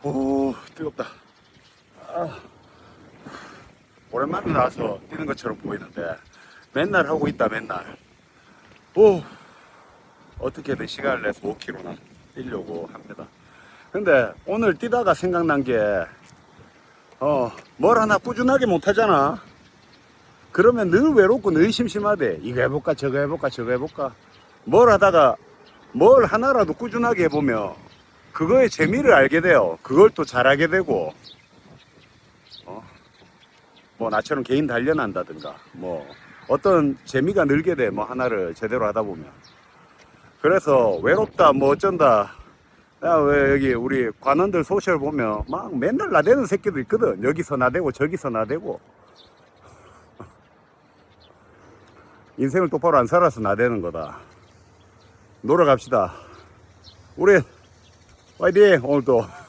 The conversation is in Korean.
오, 뜨겁다. 아, 오랜만에 나와서 뛰는 것처럼 보이는데 맨날 하고 있다 맨날. 오, 어떻게든 시간을 내서 5km나 뛰려고 합니다. 근데 오늘 뛰다가 생각난 게 뭘 하나 꾸준하게 못 하잖아. 그러면 늘 외롭고 늘 심심하대. 이거 해볼까 저거 해볼까 저거 해볼까. 뭘 하다가 뭘 하나라도 꾸준하게 해보면 그거의 재미를 알게 돼요. 그걸 또 잘하게 되고, 뭐 나처럼 개인 단련한다든가 뭐 어떤 재미가 늘게 돼. 뭐 하나를 제대로 하다 보면. 그래서 외롭다 뭐 어쩐다. 야, 왜 여기 우리 관원들 소셜 보면 막 맨날 나대는 새끼들 있거든. 여기서 나대고 저기서 나대고. 인생을 똑바로 안 살아서 나대는 거다. 놀러 갑시다. 우리 화이팅 오늘도.